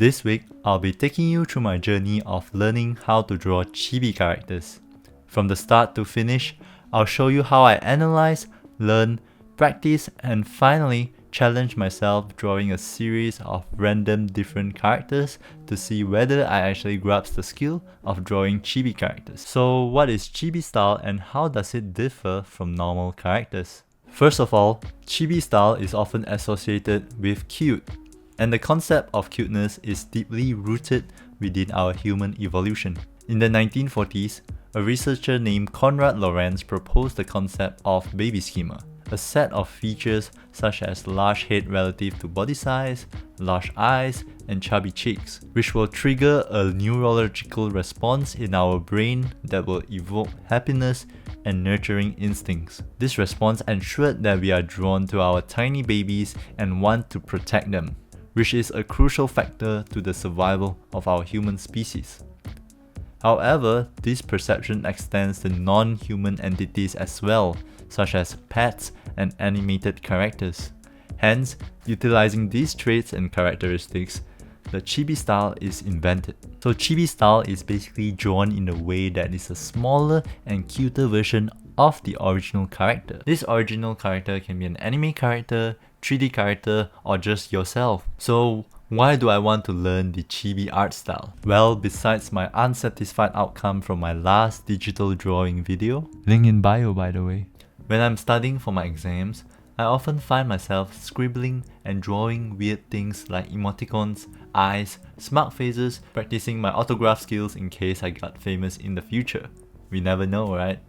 This week, I'll be taking you through my journey of learning how to draw chibi characters. From the start to finish, I'll show you how I analyze, learn, practice, and finally challenge myself drawing a series of random different characters to see whether I actually grasp the skill of drawing chibi characters. So what is chibi style and how does it differ from normal characters? First of all, chibi style is often associated with cute, and the concept of cuteness is deeply rooted within our human evolution. In the 1940s, a researcher named Konrad Lorenz proposed the concept of baby schema, a set of features such as large head relative to body size, large eyes, and chubby cheeks, which will trigger a neurological response in our brain that will evoke happiness and nurturing instincts. This response ensured that we are drawn to our tiny babies and want to protect them, which is a crucial factor to the survival of our human species. However, this perception extends to non-human entities as well, such as pets and animated characters. Hence, utilizing these traits and characteristics, the chibi style is invented. So chibi style is basically drawn in a way that is a smaller and cuter version of the original character. This original character can be an anime character, 3D character, or just yourself. So why do I want to learn the chibi art style? Well, besides my unsatisfied outcome from my last digital drawing video, link in bio by the way. When I'm studying for my exams, I often find myself scribbling and drawing weird things like emoticons, eyes, smug faces, practicing my autograph skills in case I got famous in the future. We never know, right?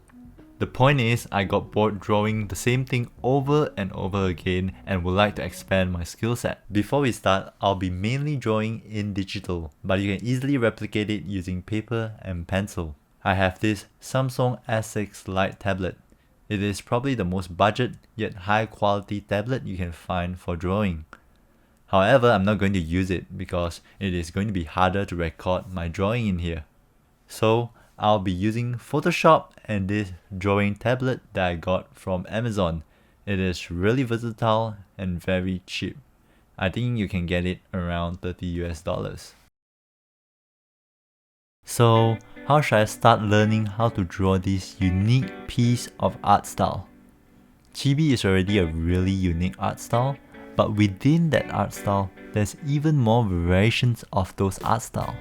The point is, I got bored drawing the same thing over and over again and would like to expand my skill set. Before we start, I'll be mainly drawing in digital, but you can easily replicate it using paper and pencil. I have this Samsung S6 Lite tablet. It is probably the most budget yet high quality tablet you can find for drawing. However, I'm not going to use it because it is going to be harder to record my drawing in here. So I'll be using Photoshop and this drawing tablet that I got from Amazon. It is really versatile and very cheap. I think you can get it around $30 US. So how should I start learning how to draw this unique piece of art style? Chibi is already a really unique art style, but within that art style, there's even more variations of those art styles.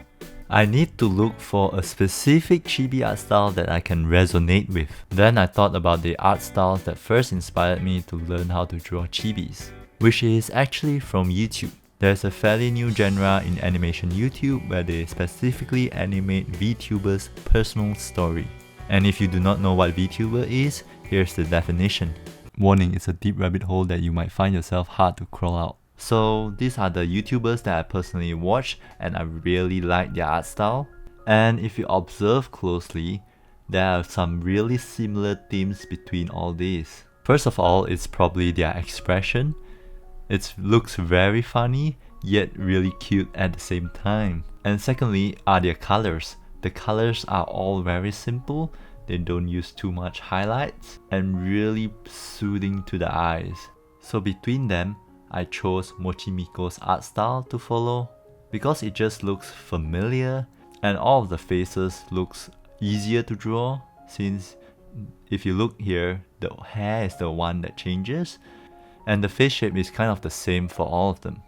I need to look for a specific chibi art style that I can resonate with. Then I thought about the art styles that first inspired me to learn how to draw chibis, which is actually from YouTube. There's a fairly new genre in animation YouTube where they specifically animate VTubers' personal story. And if you do not know what VTuber is, here's the definition. Warning, it's a deep rabbit hole that you might find yourself hard to crawl out. So these are the YouTubers that I personally watch and I really like their art style. And if you observe closely, there are some really similar themes between all these. First of all, it's probably their expression. It looks very funny, yet really cute at the same time. And secondly are their colors. The colors are all very simple, they don't use too much highlights, and really soothing to the eyes. So between them, I chose Mochimiko's art style to follow because it just looks familiar and all of the faces looks easier to draw, since if you look here, the hair is the one that changes and the face shape is kind of the same for all of them.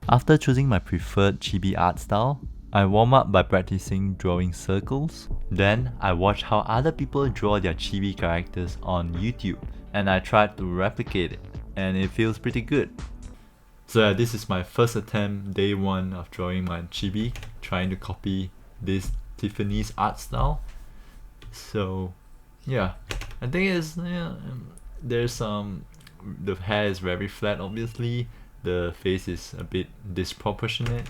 After choosing my preferred chibi art style, I warm up by practicing drawing circles. Then I watch how other people draw their chibi characters on YouTube and I tried to replicate it, and it feels pretty good. So yeah, this is my first attempt, day one of drawing my chibi, trying to copy this Tiffany's art style. So yeah, I think it's, there's the hair is very flat obviously, the face is a bit disproportionate.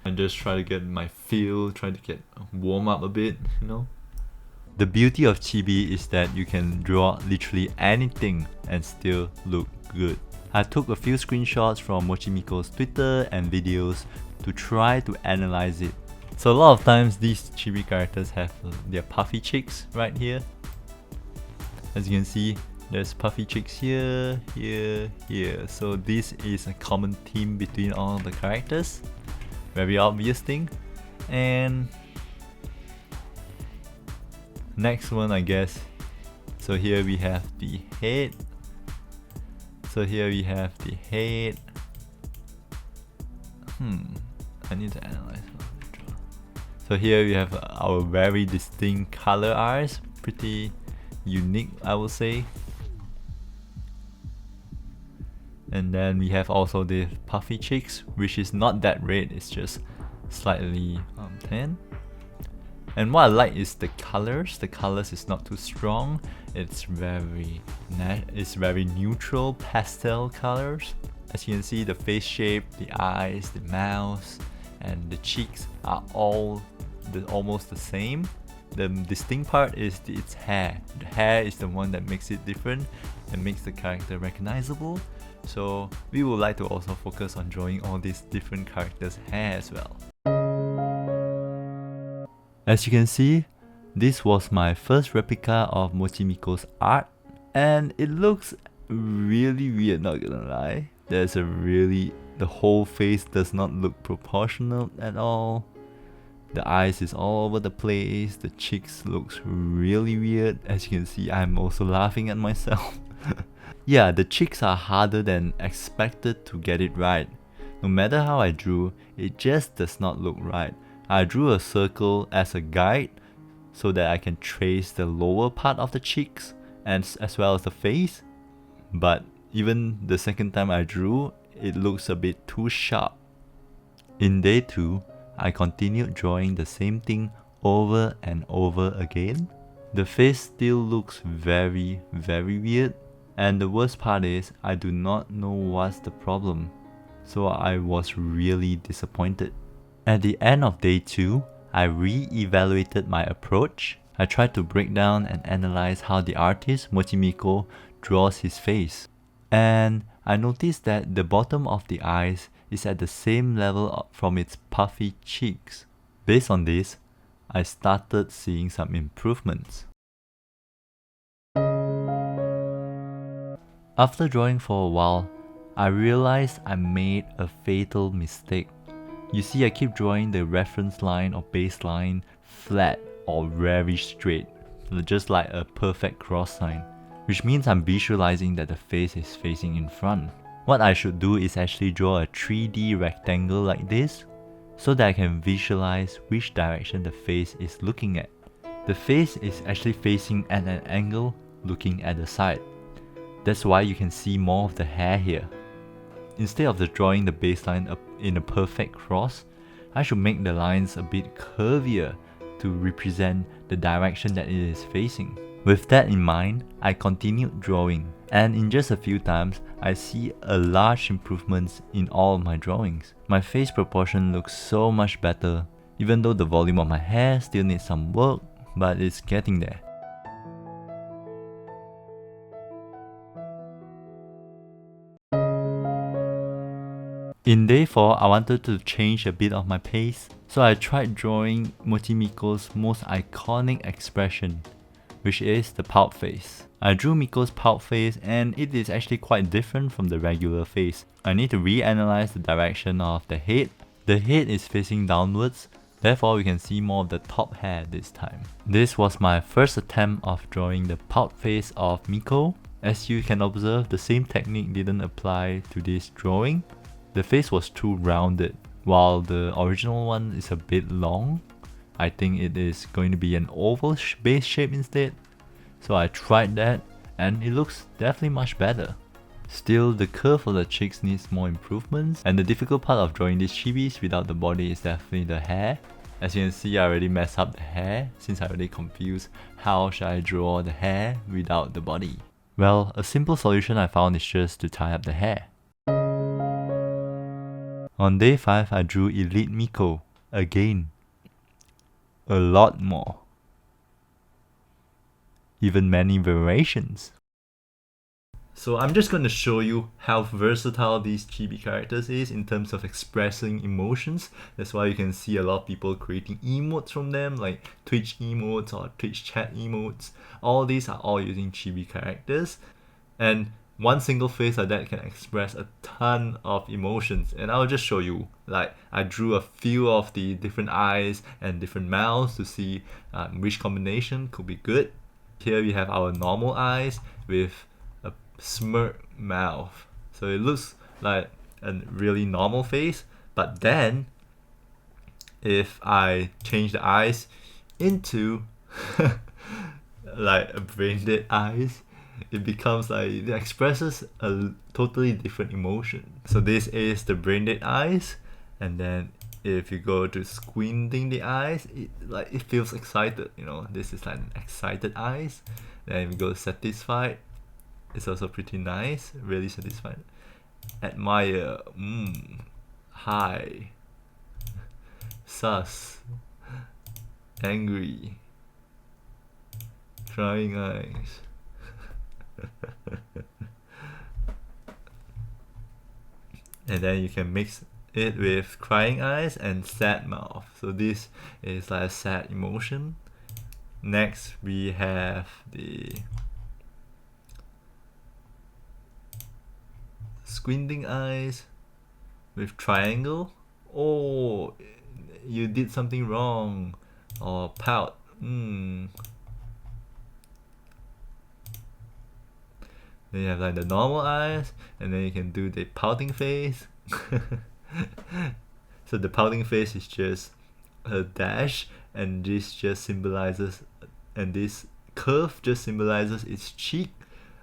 I just try to get my feel, try to get warm up a bit, you know. The beauty of chibi is that you can draw literally anything and still look good. I took a few screenshots from Mochimiko's Twitter and videos to try to analyze it. So a lot of times these chibi characters have their puffy cheeks right here. As you can see, There's puffy cheeks here, here, here. So this is a common theme between all the characters. Very obvious thing. And next one, I guess. So here we have the head. So here we have the head. I need to analyze what I draw. So here we have our very distinct color eyes. Pretty unique, I would say. And then we have also the puffy cheeks, which is not that red, it's just slightly tan. And what I like is the colors. The colors is not too strong. It's very neutral pastel colors. As you can see, the face shape, the eyes, the mouth, and the cheeks are all almost the same. The distinct part is its hair. The hair is the one that makes it different and makes the character recognizable. So we would like to also focus on drawing all these different characters' hair as well. As you can see, this was my first replica of Mochimiko's art, and it looks really weird, not gonna lie. The whole face does not look proportional at all. The eyes is all over the place, the cheeks looks really weird. As you can see, I'm also laughing at myself. Yeah, the cheeks are harder than expected to get it right. No matter how I drew, it just does not look right. I drew a circle as a guide so that I can trace the lower part of the cheeks and as well as the face. But even the second time I drew, it looks a bit too sharp. In day 2, I continued drawing the same thing over and over again. The face still looks very weird. And the worst part is, I do not know what's the problem. So I was really disappointed. At the end of day 2, I re-evaluated my approach. I tried to break down and analyze how the artist, Mochimiko, draws his face. And I noticed that the bottom of the eyes is at the same level from its puffy cheeks. Based on this, I started seeing some improvements. After drawing for a while, I realized I made a fatal mistake. You see, I keep drawing the reference line or baseline flat or very straight, just like a perfect cross sign, which means I'm visualizing that the face is facing in front. What I should do is actually draw a 3D rectangle like this, so that I can visualize which direction the face is looking at. The face is actually facing at an angle, looking at the side. That's why you can see more of the hair here. Instead of drawing the baseline in a perfect cross, I should make the lines a bit curvier to represent the direction that it is facing. With that in mind, I continued drawing, and in just a few times, I see a large improvements in all of my drawings. My face proportion looks so much better, even though the volume of my hair still needs some work, but it's getting there. In day 4, I wanted to change a bit of my pace, so I tried drawing Mochimiko's most iconic expression, which is the pout face. I drew Miko's pout face and it is actually quite different from the regular face. I need to reanalyze the direction of the head. The head is facing downwards, therefore we can see more of the top hair this time. This was my first attempt of drawing the pout face of Miko. As you can observe, the same technique didn't apply to this drawing. The face was too rounded, while the original one is a bit long. I think it is going to be an oval base shape instead. So I tried that and it looks definitely much better. Still, the curve of the cheeks needs more improvements, and the difficult part of drawing these chibis without the body is definitely the hair. As you can see, I already messed up the hair since I already confused how should I draw the hair without the body. Well, a simple solution I found is just to tie up the hair. On day 5, I drew Elite Miko again. A lot more. Even many variations. So I'm just going to show you how versatile these chibi characters is in terms of expressing emotions. That's why you can see a lot of people creating emotes from them, like Twitch emotes or Twitch chat emotes. All these are all using chibi characters. And one single face like that can express a ton of emotions. And I'll just show you. Like, I drew a few of the different eyes and different mouths to see which combination could be good. Here we have our normal eyes with a smirk mouth. So it looks like a really normal face, but then if I change the eyes into like a brain dead eyes, it becomes like, it expresses a totally different emotion. So this is the brain dead eyes, and then if you go to squinting the eyes, it feels excited, you know. This is like an excited eyes. Then we go satisfied. It's also pretty nice, really satisfied. Admire, high, sus, angry, crying eyes. And then you can mix it with crying eyes and sad mouth. So this is like a sad emotion. Next we have the squinting eyes with triangle. Oh, you did something wrong. Or pout. Then you have like the normal eyes, and then you can do the pouting face. So the pouting face is just a dash, and this just symbolizes, and this curve just symbolizes its cheek.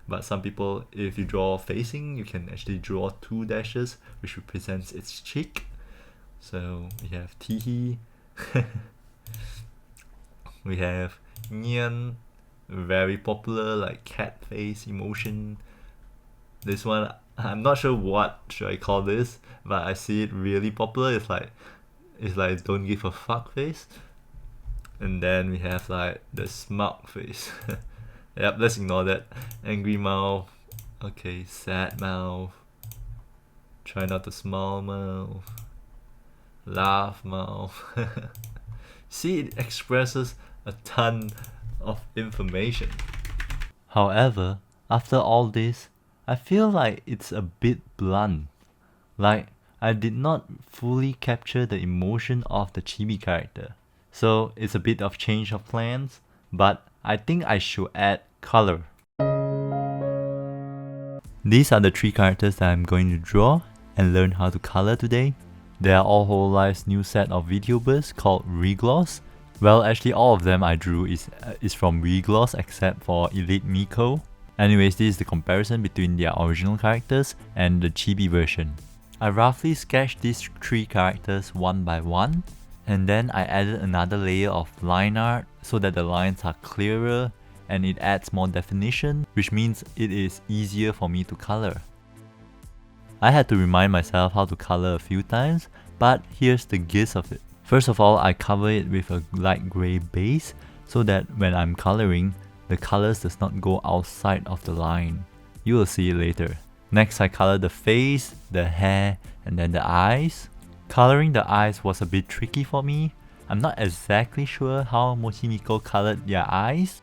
But some people, if you draw facing, you can actually draw two dashes, which represents its cheek. So we have teehee. We have nyan, very popular, like cat face emotion. This one, I'm not sure what should I call this, but I see it really popular. It's like don't give a fuck face. And then we have like the smug face. Yep, let's ignore that. Angry mouth. Okay, sad mouth. Try not to smile mouth. Laugh mouth. See, it expresses a ton of information. However, after all this, I feel like it's a bit blunt. Like, I did not fully capture the emotion of the Chibi character. So it's a bit of change of plans, but I think I should add color. These are the three characters that I'm going to draw and learn how to color today. They are all Whole Life's new set of VTubers called Regloss. Well, actually all of them I drew is from Regloss except for Elite Miko. Anyways, this is the comparison between their original characters and the Chibi version. I roughly sketched these three characters one by one, and then I added another layer of line art so that the lines are clearer and it adds more definition, which means it is easier for me to color. I had to remind myself how to color a few times, but here's the gist of it. First of all, I cover it with a light grey base so that when I'm coloring, the colors does not go outside of the line. You will see it later. Next, I color the face, the hair, and then the eyes. Coloring the eyes was a bit tricky for me. I'm not exactly sure how Mochimiko colored their eyes.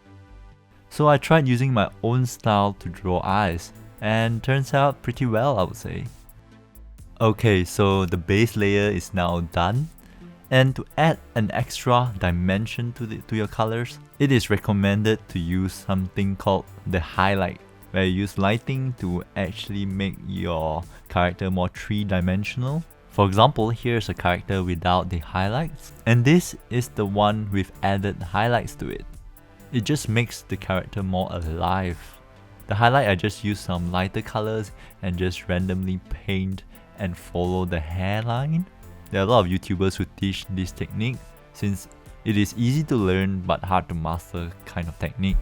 So I tried using my own style to draw eyes, and turns out pretty well, I would say. Okay, so the base layer is now done. And to add an extra dimension to your colors, it is recommended to use something called the highlight, where you use lighting to actually make your character more three-dimensional. For example, here's a character without the highlights, and this is the one with added highlights to it. It just makes the character more alive. The highlight, I just use some lighter colors and just randomly paint and follow the hairline. There are a lot of YouTubers who teach this technique since it is easy to learn but hard to master kind of technique.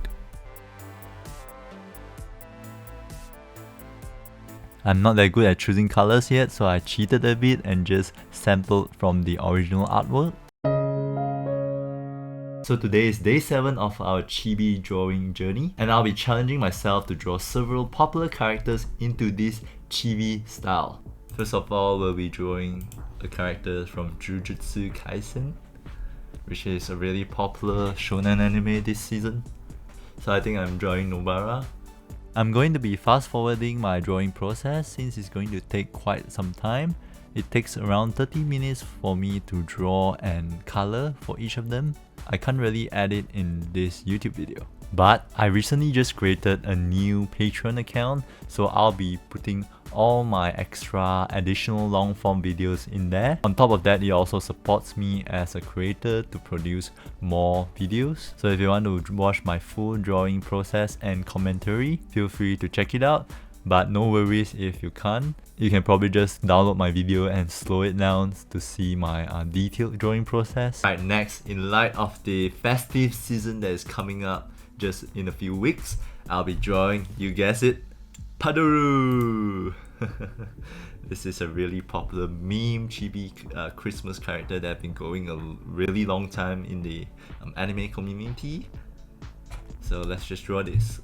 I'm not that good at choosing colors yet, so I cheated a bit and just sampled from the original artwork. So today is day 7 of our Chibi drawing journey, and I'll be challenging myself to draw several popular characters into this Chibi style. First of all, we'll be drawing the characters from Jujutsu Kaisen, which is a really popular shonen anime this season. So I think I'm drawing Nobara. I'm going to be fast forwarding my drawing process since it's going to take quite some time. It takes around 30 minutes for me to draw and color for each of them. I can't really add it in this YouTube video. But I recently just created a new Patreon account, so I'll be putting all my extra additional long form videos in there. On top of that, it also supports me as a creator to produce more videos. So if you want to watch my full drawing process and commentary, feel free to check it out. But no worries if you can't. You can probably just download my video and slow it down to see my detailed drawing process. Alright, next, in light of the festive season that is coming up just in a few weeks, I'll be drawing, you guess it, Paduru! This is a really popular meme chibi Christmas character that have been going a really long time in the anime community. So let's just draw this.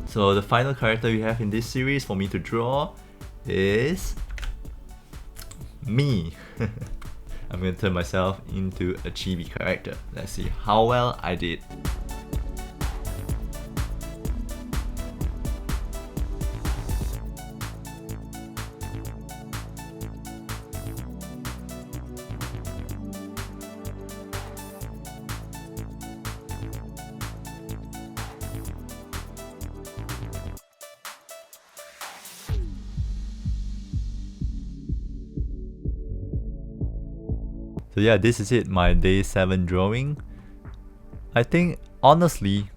So the final character we have in this series for me to draw is me. I'm going to turn myself into a chibi character. Let's see how well I did. So yeah, this is it, my day 7 drawing. I think honestly,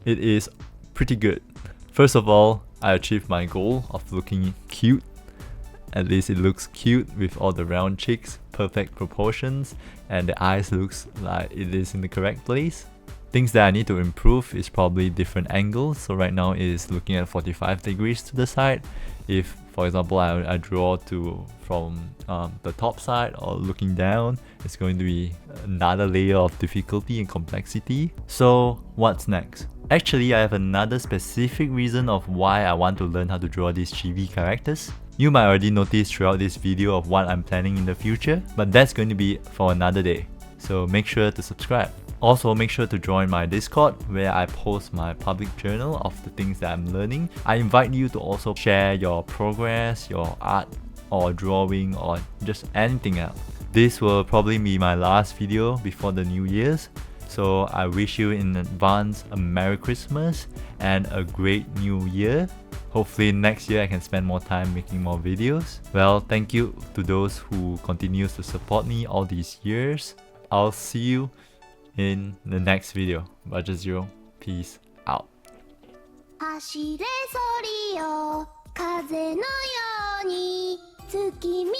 it is pretty good. First of all, I achieved my goal of looking cute. At least it looks cute with all the round cheeks, perfect proportions, and the eyes looks like it is in the correct place. Things that I need to improve is probably different angles. So right now it is looking at 45 degrees to the side. If, for example, I draw from the top side or looking down, it's going to be another layer of difficulty and complexity. So what's next? Actually, I have another specific reason of why I want to learn how to draw these chibi characters. You might already notice throughout this video of what I'm planning in the future, but that's going to be for another day. So make sure to subscribe. Also, make sure to join my Discord where I post my public journal of the things that I'm learning. I invite you to also share your progress, your art or drawing or just anything else. This will probably be my last video before the New Year's. So I wish you in advance a Merry Christmas and a great New Year. Hopefully next year I can spend more time making more videos. Well, thank you to those who continue to support me all these years. I'll see you in the next video. Budget Zero, peace out. 走れソリよ風のように月見